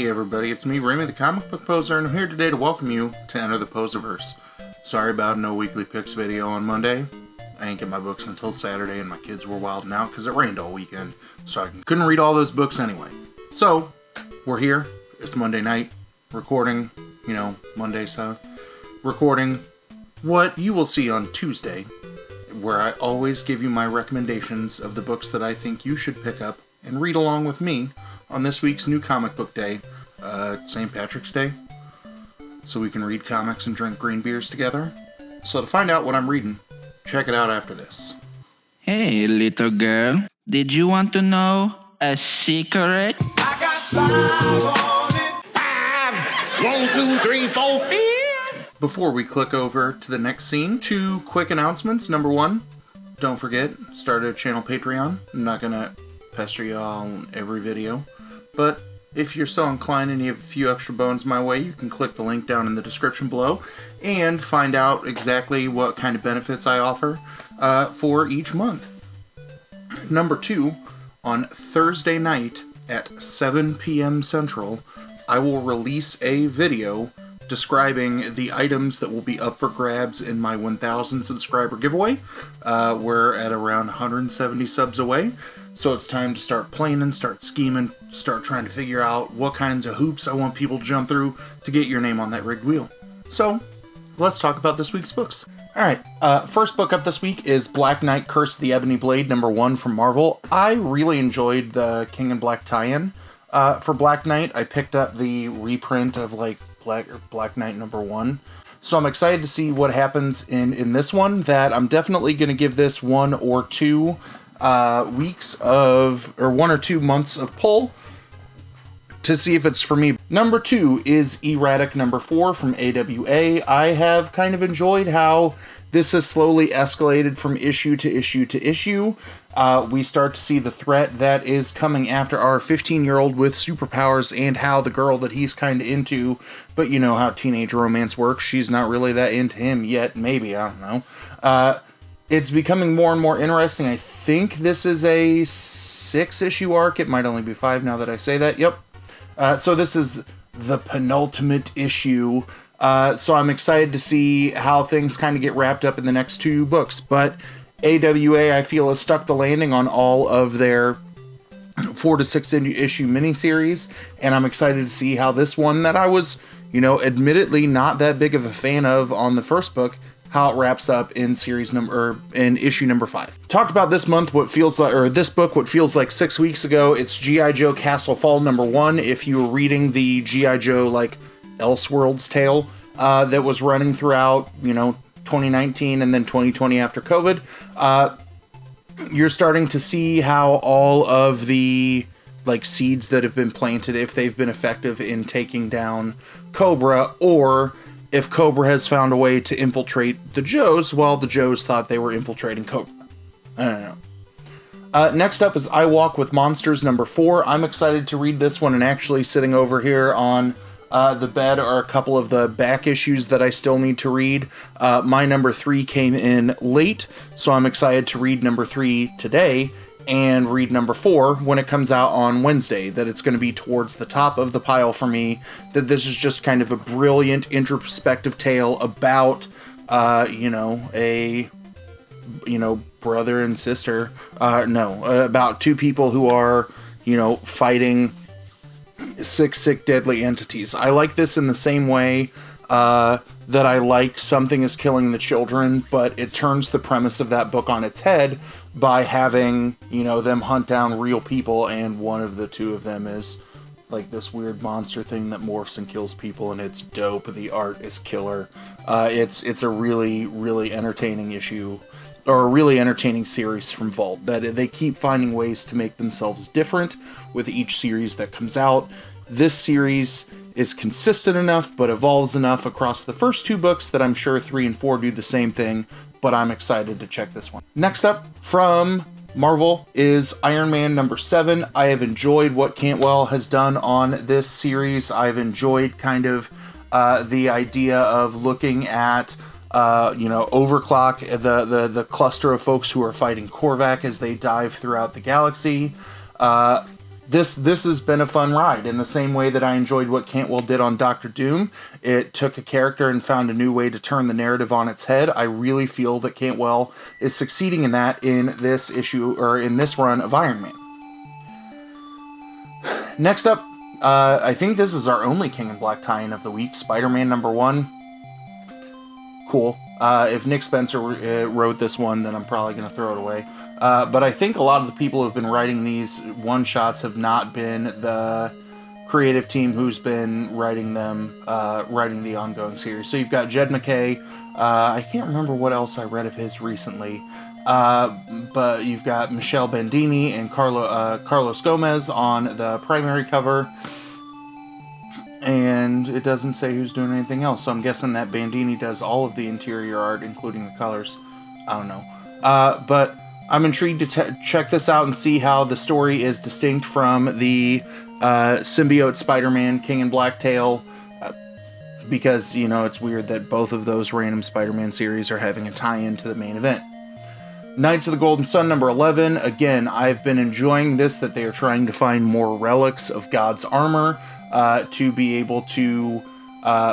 Hey everybody, it's me, Remy the Comic Book Poser, and I'm here today to welcome you to Enter the Poserverse. Sorry about no weekly picks video on Monday. I ain't get my books until Saturday, and my kids were wilding out because it rained all weekend, so I couldn't read all those books anyway. So, we're here. It's Monday night, recording, Monday, so recording what you will see on Tuesday, where I always give you my recommendations of the books that I think you should pick up and read along with me on this week's new comic book day, St. Patrick's Day, so we can read comics and drink green beers together. So to find out what I'm reading, check it out after this. Hey, little girl, did you want to know a secret? I got 5 on it. 5, 1, 2, 3, 4, 5. Before we click over to the next scene, 2 quick announcements. Number 1, don't forget, started a channel Patreon. I'm not gonna pester you all on every video, but if you're so inclined and you have a few extra bones my way, you can click the link down in the description below and find out exactly what kind of benefits I offer for each month. Number 2, on Thursday night at 7 p.m. Central, I will release a video describing the items that will be up for grabs in my 1,000 subscriber giveaway. We're at around 170 subs away, so it's time to start planning, start scheming, start trying to figure out what kinds of hoops I want people to jump through to get your name on that rigged wheel. So, let's talk about this week's books. Alright, first book up this week is Black Knight Curse of the Ebony Blade, number 1 from Marvel. I really enjoyed the King in Black tie-in. For Black Knight, I picked up the reprint of Black Knight number 1. So I'm excited to see what happens in this one. That I'm definitely going to give this 1 or 2 weeks of, or 1 or 2 months of pull to see if it's for me. Number 2 is Erratic number 4 from AWA. I have kind of enjoyed how this has slowly escalated from issue to issue to issue. We start to see the threat that is coming after our 15-year-old with superpowers and how the girl that he's kind of into, but you know how teenage romance works, she's not really that into him yet, maybe, I don't know. It's becoming more and more interesting. I think this is a 6-issue arc. It might only be 5 now that I say that. Yep. So this is the penultimate issue. So I'm excited to see how things kind of get wrapped up in the next 2 books. But AWA, I feel, has stuck the landing on all of their 4 to 6 issue miniseries. And I'm excited to see how this one that I was, admittedly not that big of a fan of on the first book, how it wraps up in in issue number 5. Talked about this month this book what feels like 6 weeks ago. It's G.I. Joe Castle Fall number 1. If you were reading the G.I. Joe Elseworlds tale that was running throughout 2019 and then 2020 after COVID, you're starting to see how all of the seeds that have been planted, if they've been effective in taking down Cobra, or if Cobra has found a way to infiltrate the Joes, while the Joes thought they were infiltrating Cobra. I don't know. Next up is I Walk with Monsters number 4. I'm excited to read this one, and actually sitting over here on the bed are a couple of the back issues that I still need to read. My number 3 came in late, so I'm excited to read number 3 today and read number 4 when it comes out on Wednesday. That it's going to be towards the top of the pile for me. That this is just kind of a brilliant introspective tale about, brother and sister. About 2 people who are, fighting sick, deadly entities. I like this in the same way that I like Something is Killing the Children, but it turns the premise of that book on its head by having, them hunt down real people, and one of the 2 of them is this weird monster thing that morphs and kills people, and it's dope. The art is killer. It's a really, really entertaining issue, or a really entertaining series from Vault, that they keep finding ways to make themselves different with each series that comes out. This series is consistent enough, but evolves enough across the first 2 books that I'm sure 3 and 4 do the same thing, but I'm excited to check this one. Next up from Marvel is Iron Man number 7. I have enjoyed what Cantwell has done on this series. I've enjoyed kind of the idea of looking at Overclock, the cluster of folks who are fighting Korvac as they dive throughout the galaxy. this has been a fun ride in the same way that I enjoyed what Cantwell did on Doctor Doom. It took a character and found a new way to turn the narrative on its head. I really feel that Cantwell is succeeding in that in this issue, or in this run of Iron Man. Next up, I think this is our only King in Black tie-in of the week, Spider-Man #1. Cool. If Nick Spencer wrote this one, then I'm probably going to throw it away. But I think a lot of the people who have been writing these one-shots have not been the creative team who's been writing them, writing the ongoing series. So you've got Jed MacKay. I can't remember what else I read of his recently. But you've got Michelle Bandini and Carlos Gomez on the primary cover. And it doesn't say who's doing anything else, so I'm guessing that Bandini does all of the interior art, including the colors. I don't know. But I'm intrigued to check this out and see how the story is distinct from the symbiote Spider-Man King in Black tale, because, you know, it's weird that both of those random Spider-Man series are having a tie-in to the main event. Knights of the Golden Sun #11. Again, I've been enjoying this, that they are trying to find more relics of God's armor to be able to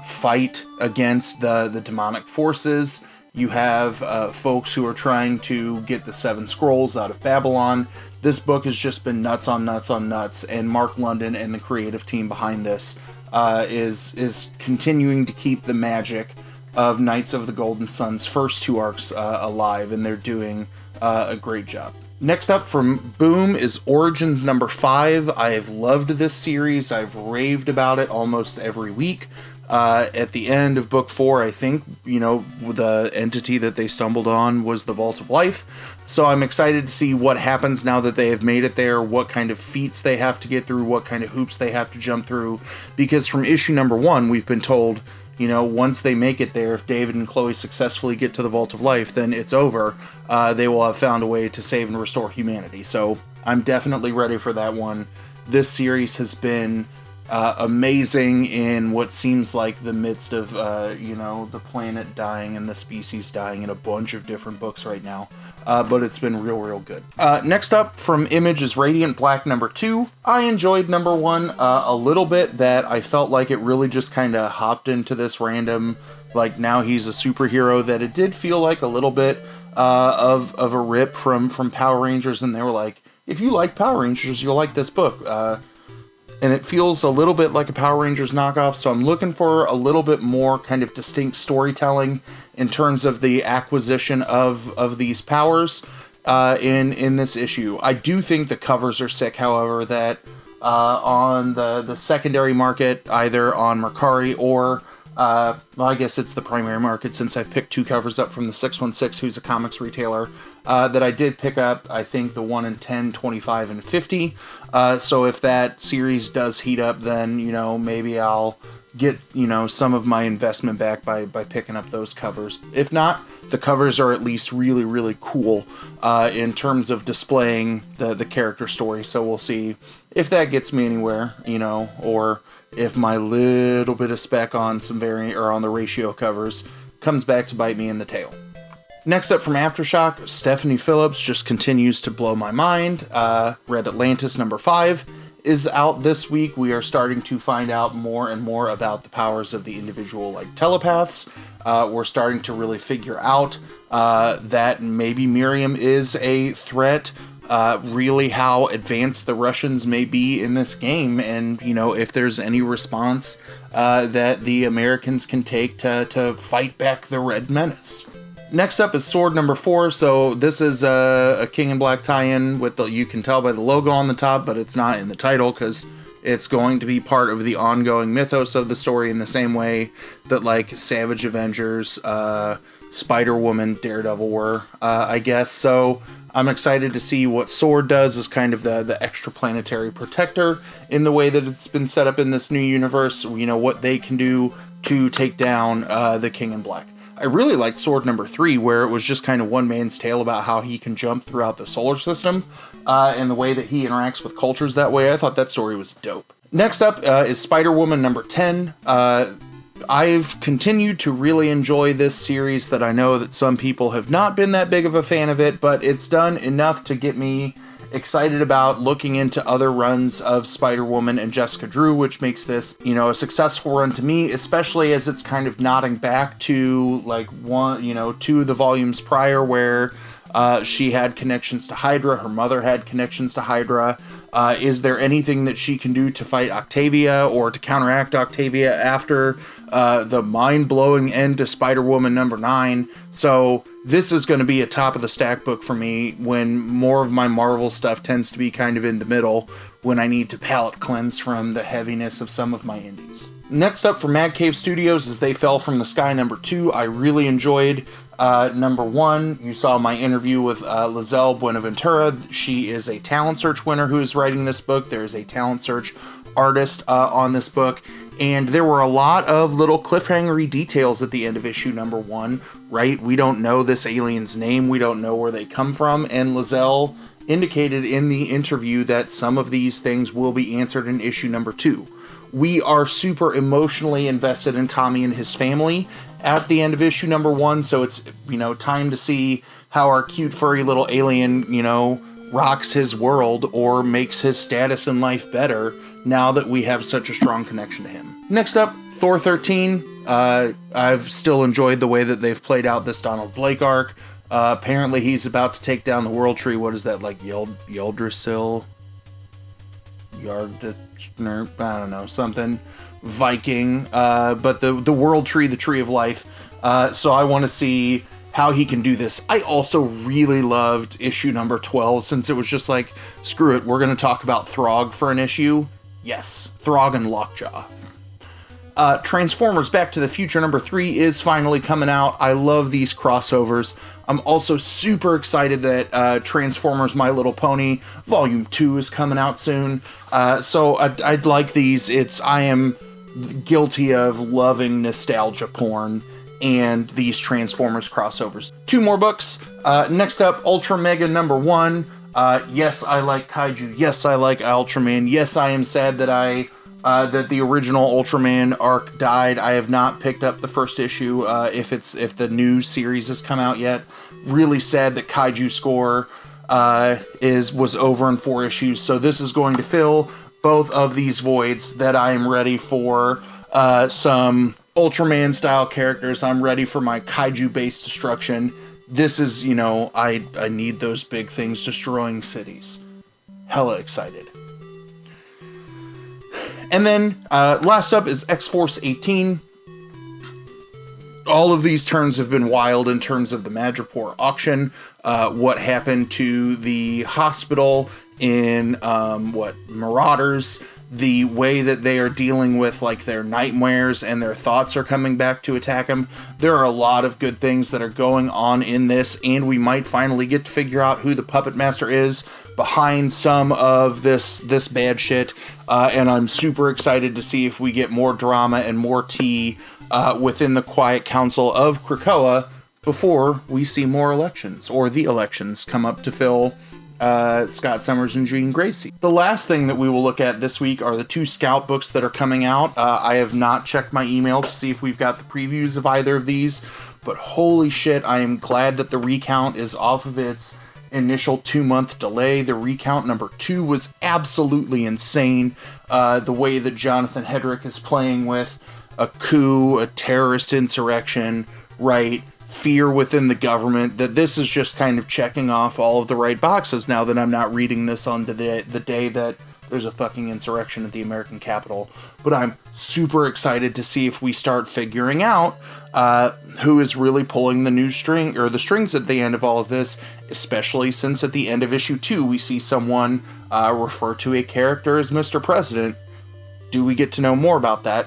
fight against the demonic forces. You have folks who are trying to get the 7 scrolls out of Babylon. This book has just been nuts on nuts on nuts, and Mark London and the creative team behind this is continuing to keep the magic of Knights of the Golden Sun's first 2 arcs alive, and they're doing a great job. Next up from Boom is Origins #5. I have loved this series. I've raved about it almost every week. At the end of book 4, I think, you know, the entity that they stumbled on was the Vault of Life. So I'm excited to see what happens now that they have made it there, what kind of feats they have to get through, what kind of hoops they have to jump through. Because from issue #1, we've been told, you know, once they make it there, if David and Chloe successfully get to the Vault of Life, then it's over. They will have found a way to save and restore humanity. So I'm definitely ready for that one. This series has been amazing in what seems like the midst of, you know, the planet dying and the species dying in a bunch of different books right now. But it's been real good. Next up from Image is Radiant Black #2. I enjoyed #1 a little bit, that I felt like it really just kind of hopped into this random, like, now he's a superhero, that it did feel like a little bit of a rip from Power Rangers, and they were like, if you like Power Rangers, you'll like this book. And it feels a little bit like a Power Rangers knockoff, so I'm looking for a little bit more kind of distinct storytelling in terms of the acquisition of these powers in this issue. I do think the covers are sick, however, that on the secondary market, either on Mercari or, well, I guess it's the primary market, since I've picked 2 covers up from the 616, who's a comics retailer, that I did pick up, I think, the 1 in 10, 25, and 50. So if that series does heat up, then, you know, maybe I'll get, you know, some of my investment back by picking up those covers. If not, the covers are at least really cool in terms of displaying the character story. So we'll see if that gets me anywhere, you know, or if my little bit of spec on some variant, or on the ratio covers, comes back to bite me in the tail. Next up from Aftershock, Stephanie Phillips just continues to blow my mind. Red Atlantis #5 is out this week. We are starting to find out more and more about the powers of the individual, like, telepaths. We're starting to really figure out that maybe Miriam is a threat, really how advanced the Russians may be in this game, and, you know, if there's any response that the Americans can take to fight back the Red Menace. Next up is Sword #4. So this is a King in Black tie-in with you can tell by the logo on the top, but it's not in the title because it's going to be part of the ongoing mythos of the story, in the same way that, like, Savage Avengers, Spider-Woman, Daredevil were, I guess. So I'm excited to see what Sword does as kind of the extraplanetary protector in the way that it's been set up in this new universe. You know, what they can do to take down the King in Black. I really liked Sword #3, where it was just kind of one man's tale about how he can jump throughout the solar system, and the way that he interacts with cultures that way. I thought that story was dope. Next up is Spider-Woman #10. I've continued to really enjoy this series, that I know that some people have not been that big of a fan of it, but it's done enough to get me excited about looking into other runs of Spider-Woman and Jessica Drew, which makes this, you know, a successful run to me, especially as it's kind of nodding back to like two of the volumes prior where she had connections to Hydra, her mother had connections to Hydra. Is there anything that she can do to fight Octavia or to counteract Octavia after the mind-blowing end to Spider-Woman number 9? So this is going to be a top-of-the-stack book for me when more of my Marvel stuff tends to be kind of in the middle when I need to palate cleanse from the heaviness of some of my indies. Next up for Mad Cave Studios is They Fell from the Sky number 2. I really enjoyed number 1. You saw my interview with Lizelle Buenaventura. She is a talent search winner who is writing this book. There is a talent search artist on this book. And there were a lot of little cliffhangery details at the end of issue number 1, right? We don't know this alien's name. We don't know where they come from. And Lizelle indicated in the interview that some of these things will be answered in issue number 2. We are super emotionally invested in Tommy and his family at the end of issue number 1, so it's, you know, time to see how our cute furry little alien, you know, rocks his world or makes his status in life better now that we have such a strong connection to him. Next up, Thor 13. I've still enjoyed the way that they've played out this Donald Blake arc. Apparently he's about to take down the World Tree. What is that, like Yggdrasil? I don't know, something Viking, but the World Tree, the Tree of Life. So I want to see how he can do this. I also really loved issue number 12, since it was just like, screw it, we're going to talk about Throg for an issue. Yes, Throg and Lockjaw. Transformers Back to the Future number 3 is finally coming out. I love these crossovers. I'm also super excited that Transformers My Little Pony Volume 2 is coming out soon. So I'd like these. I am guilty of loving nostalgia porn and these Transformers crossovers. 2 more books. Next up, Ultra Mega number 1. Yes, I like Kaiju. Yes, I like Ultraman. Yes, I am sad that that the original Ultraman arc died. I have not picked up the first issue if the new series has come out yet. Really sad that Kaiju Score was over in 4 issues. So this is going to fill both of these voids that I am ready for some Ultraman style characters. I'm ready for my Kaiju based destruction. This is, you know, I need those big things destroying cities. Hella excited. And then, last up is X-Force 18. All of these turns have been wild in terms of the Madripoor auction, what happened to the hospital in, Marauders, the way that they are dealing with, like, their nightmares and their thoughts are coming back to attack them. There are a lot of good things that are going on in this, and we might finally get to figure out who the puppet master is behind some of this bad shit. And I'm super excited to see if we get more drama and more tea within the Quiet Council of Krakoa before we see more elections, or the elections come up to fill Scott Summers and Jean Gracie. The last thing that we will look at this week are the 2 Scout books that are coming out. I have not checked my email to see if we've got the previews of either of these, but holy shit, I am glad that the recount is off of its initial 2-month delay. The recount number 2 was absolutely insane. The way that Jonathan Hedrick is playing with a coup, a terrorist insurrection, right? Fear within the government, that this is just kind of checking off all of the right boxes now that I'm not reading this on the day that there's a fucking insurrection at the American Capitol. But I'm super excited to see if we start figuring out who is really pulling the new string, or the strings at the end of all of this, especially since at the end of issue 2 we see someone refer to a character as Mr. President. Do we get to know more about that?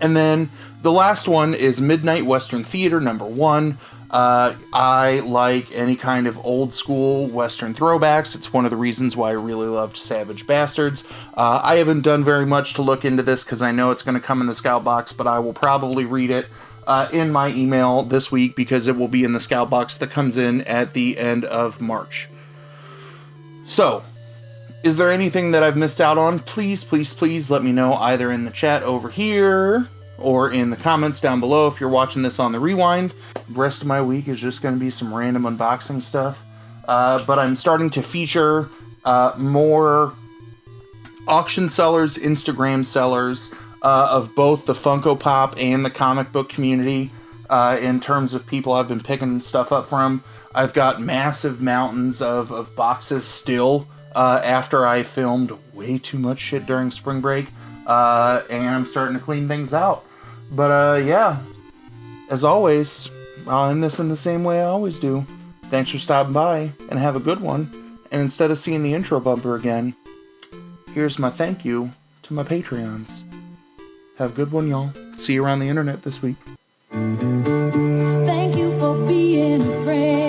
And then the last one is Midnight Western Theater number 1. I like any kind of old school Western throwbacks. It's one of the reasons why I really loved Savage Bastards. I haven't done very much to look into this because I know it's going to come in the Scout box, but I will probably read it in my email this week because it will be in the Scout box that comes in at the end of March. So, is there anything that I've missed out on? Please, please, please let me know either in the chat over here or in the comments down below if you're watching this on the rewind. The rest of my week is just going to be some random unboxing stuff. but I'm starting to feature more auction sellers, Instagram sellers of both the Funko Pop and the comic book community in terms of people I've been picking stuff up from. I've got massive mountains of boxes still after I filmed way too much shit during spring break, and I'm starting to clean things out. But yeah, as always, I'll end this in the same way I always do. Thanks for stopping by, and have a good one. And instead of seeing the intro bumper again, here's my thank you to my Patreons. Have a good one, y'all. See you around the internet this week. Thank you for being a friend.